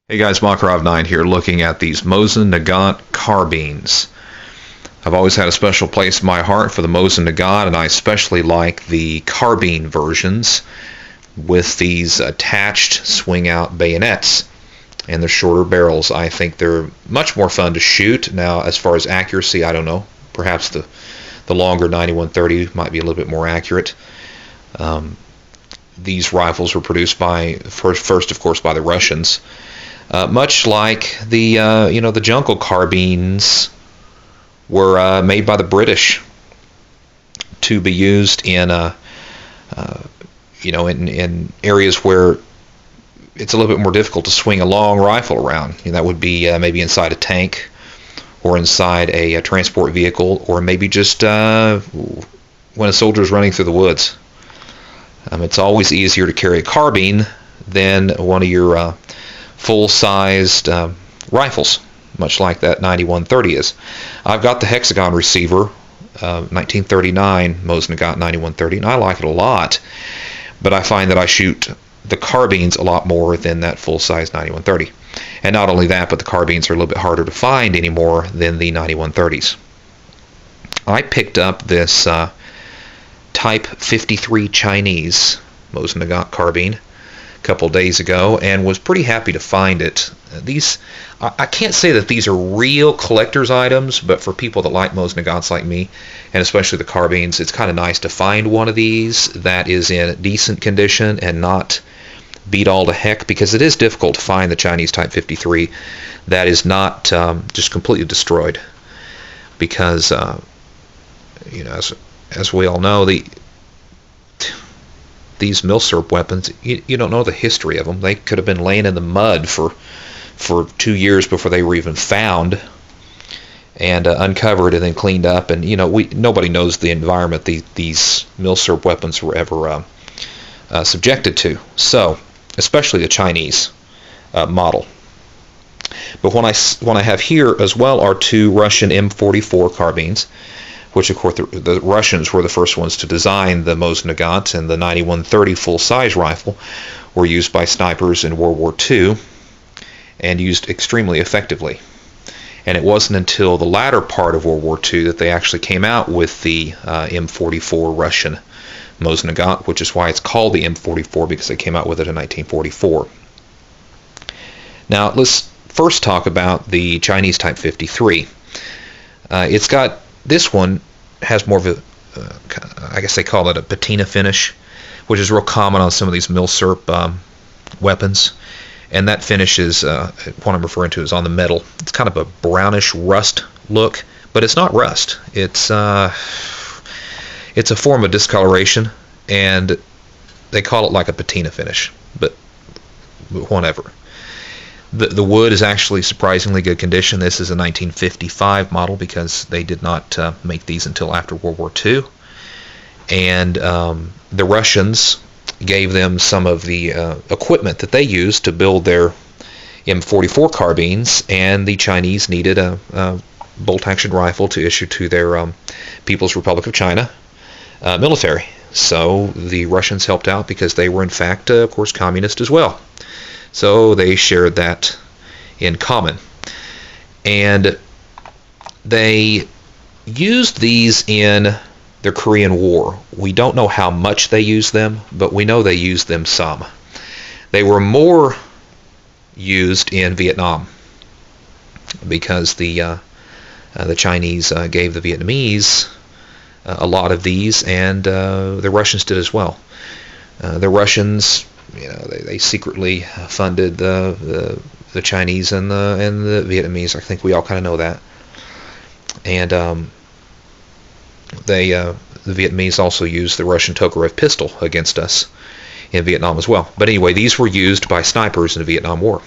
Hey guys, Makarov9 here looking at these Mosin Nagant carbines. I've always had a special place in my heart for the Mosin Nagant, and I especially like the carbine versions with these attached swing-out bayonets and the shorter barrels. I think they're much more fun to shoot. Now, as far as accuracy, I don't know. Perhaps the longer 9130 might be a little bit more accurate. These rifles were produced by first, of course, by the Russians. Much like the the jungle carbines were made by the British to be used in in areas where it's a little bit more difficult to swing a long rifle around. That would be maybe inside a tank or inside a transport vehicle, or maybe just when a soldier is running through the woods. It's always easier to carry a carbine than one of your full-sized rifles, much like that 9130 is. I've got the hexagon receiver, 1939 Mosin Nagant 9130, and I like it a lot, but I find that I shoot the carbines a lot more than that full-size 9130. And not only that, but the carbines are a little bit harder to find anymore than the 9130s. I picked up this Type 53 Chinese Mosin Nagant carbine couple days ago and was pretty happy to find it. I can't say that these are real collector's items, but for people that like Mosin Nagants like me, and especially the carbines, it's kind of nice to find one of these that is in decent condition and not beat all to heck, because it is difficult to find the Chinese Type 53 that is not just completely destroyed, because as we all know, these milsurp weapons, you don't know the history of them. They could have been laying in the mud for 2 years before they were even found and uncovered and then cleaned up. And nobody knows the environment these milsurp weapons were ever subjected to. So, especially the Chinese model. But what I have here as well are two Russian M44 carbines, which of course the Russians were the first ones to design the Mosin Nagant, and the 9130 full-size rifle were used by snipers in World War II and used extremely effectively. And it wasn't until the latter part of World War II that they actually came out with the M44 Russian Mosin Nagant, which is why it's called the M44, because they came out with it in 1944. Now let's first talk about the Chinese Type 53. This one has more of a, I guess they call it a patina finish, which is real common on some of these milsurp weapons. And that finish is, what I'm referring to is on the metal. It's kind of a brownish rust look, but it's not rust. It's a form of discoloration, and they call it like a patina finish, but whatever. The wood is actually surprisingly good condition. This is a 1955 model, because they did not make these until after World War II. And the Russians gave them some of the equipment that they used to build their M44 carbines, and the Chinese needed a bolt-action rifle to issue to their People's Republic of China military. So the Russians helped out, because they were in fact, of course, communist as well. So they shared that in common. And they used these in the Korean War. We don't know how much they used them, but we know they used them some. They were more used in Vietnam, because the Chinese gave the Vietnamese a lot of these, and the Russians did as well. The Russians, they secretly funded the Chinese and the Vietnamese. I think we all kind of know that. And the Vietnamese also used the Russian Tokarev pistol against us in Vietnam as well. But anyway, these were used by snipers in the Vietnam War,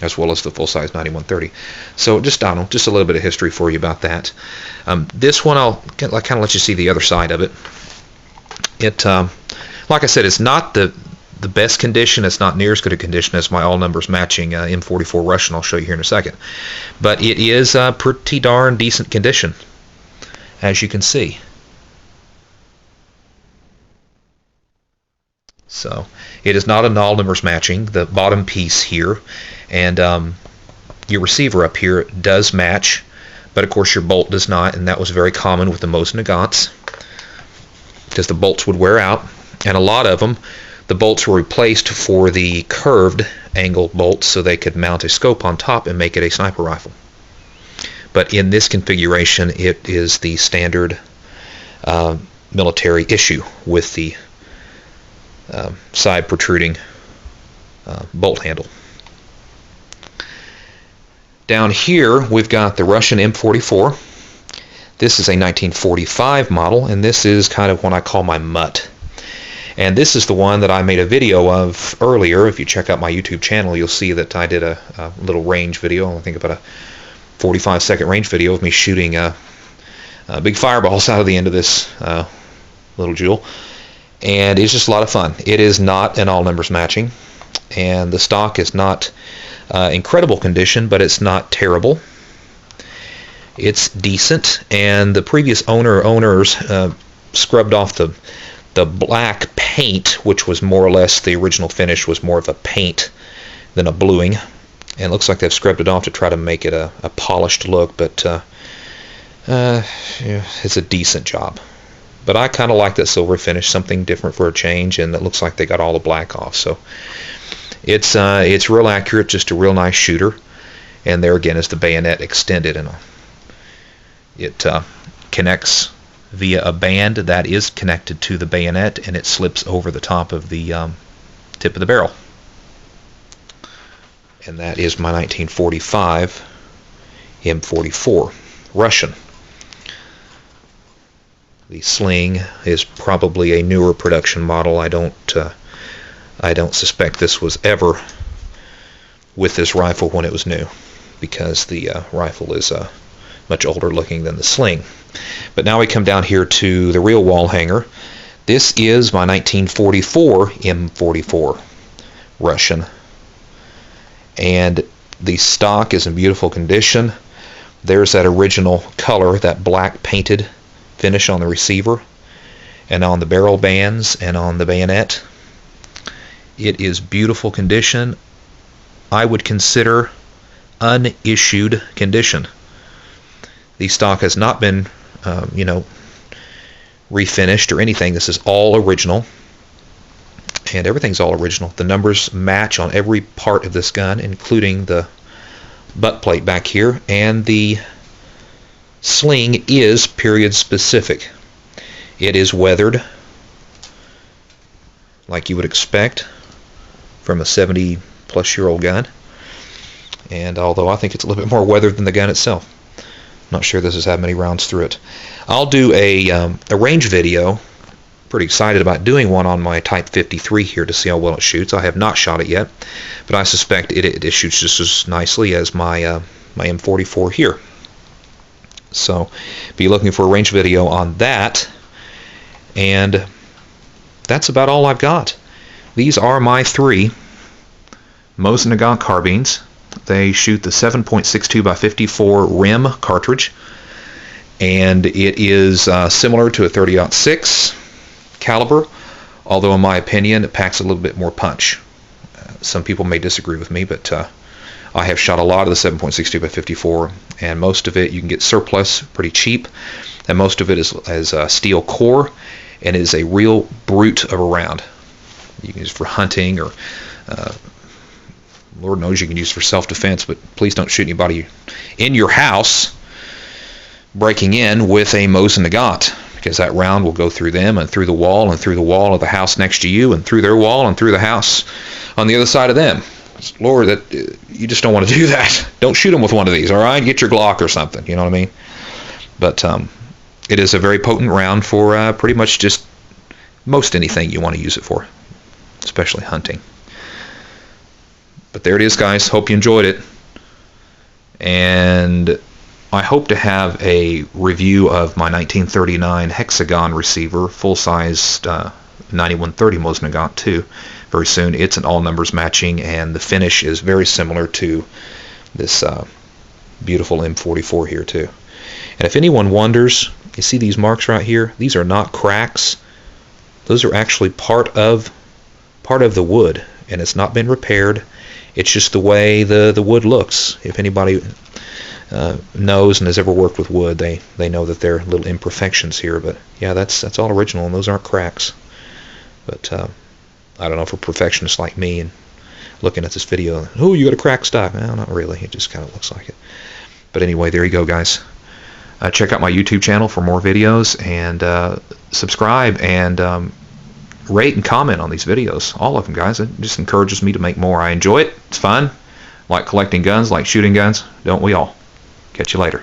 as well as the full-size 9130. So just a little bit of history for you about that. This one, I'll kind of let you see the other side of it. Like I said, it's not the best condition. It's not near as good a condition as my all numbers matching M44 Russian I'll show you here in a second. But it is pretty darn decent condition, as you can see. So It is not an all numbers matching. The bottom piece here and your receiver up here does match, but of course your bolt does not, and that was very common with the Mosin Nagants because the bolts would wear out, and a lot of them, the bolts were replaced for the curved angle bolts so they could mount a scope on top and make it a sniper rifle. But in this configuration, it is the standard military issue with the side protruding bolt handle. Down here we've got the Russian M44. This is a 1945 model, and this is kind of what I call my mutt. And this is the one that I made a video of earlier. If you check out my YouTube channel, you'll see that I did a little range video, I think about a 45-second range video of me shooting big fireballs out of the end of this little jewel. And it's just a lot of fun. It is not an all numbers matching, and the stock is not incredible condition, but it's not terrible. It's decent, and the previous owners scrubbed off the black paint, which was more or less the original finish, was more of a paint than a bluing, and it looks like they've scrubbed it off to try to make it a polished look, but yeah, it's a decent job. But I kind of like that silver finish, something different for a change, and it looks like they got all the black off, so it's real accurate, just a real nice shooter. And there again is the bayonet extended, and it connects via a band that is connected to the bayonet, and it slips over the top of the tip of the barrel. And that is my 1945 M44 Russian. The sling is probably a newer production model. I don't suspect this was ever with this rifle when it was new, because the rifle is much older looking than the sling. But now we come down here to the real wall hanger. This is my 1944 M44 Russian, and the stock is in beautiful condition. There's that original color, that black painted finish on the receiver and on the barrel bands and on the bayonet. It is beautiful condition. I would consider unissued condition. The stock has not been refinished or anything. This is all original, and everything's all original. The numbers match on every part of this gun, including the butt plate back here, and the sling is period specific. It is weathered like you would expect from a 70-plus-year-old gun, and although I think it's a little bit more weathered than the gun itself, I'm not sure this has had many rounds through it. I'll do a range video. Pretty excited about doing one on my Type 53 here to see how well it shoots. I have not shot it yet, but I suspect it shoots just as nicely as my my M44 here. So be looking for a range video on that, and that's about all I've got. These are my 3 Mosin Nagant carbines. They shoot the 7.62 by 54 rim cartridge, and it is similar to a 30-06 caliber, although in my opinion it packs a little bit more punch. Some people may disagree with me, but I have shot a lot of the 7.62 by 54, and most of it you can get surplus pretty cheap, and most of it is steel core, and it is a real brute of a round. You can use it for hunting, or Lord knows you can use it for self-defense, but please don't shoot anybody in your house breaking in with a Mosin Nagant, because that round will go through them and through the wall and through the wall of the house next to you and through their wall and through the house on the other side of them. Lord, that you just don't want to do that. Don't shoot them with one of these, all right? Get your Glock or something, you know what I mean? But it is a very potent round for pretty much just most anything you want to use it for, especially hunting. But there it is, guys. Hope you enjoyed it. And I hope to have a review of my 1939 hexagon receiver, full-sized 9130 Mosin Nagant too, very soon. It's an all numbers matching, and the finish is very similar to this beautiful M44 here too. And if anyone wonders, you see these marks right here? These are not cracks. Those are actually part of part of the wood, and it's not been repaired. It's just the way the wood looks. If anybody knows and has ever worked with wood, they know that there are little imperfections here. But yeah, that's all original, and those aren't cracks. But I don't know, for perfectionists like me and looking at this video, oh, you got a cracked stock. No, not really. It just kind of looks like it. But anyway, there you go, guys. Check out my YouTube channel for more videos, and subscribe and rate and comment on these videos, all of them, guys. It just encourages me to make more. I enjoy it. It's fun. Like collecting guns, like shooting guns. Don't we all? Catch you later.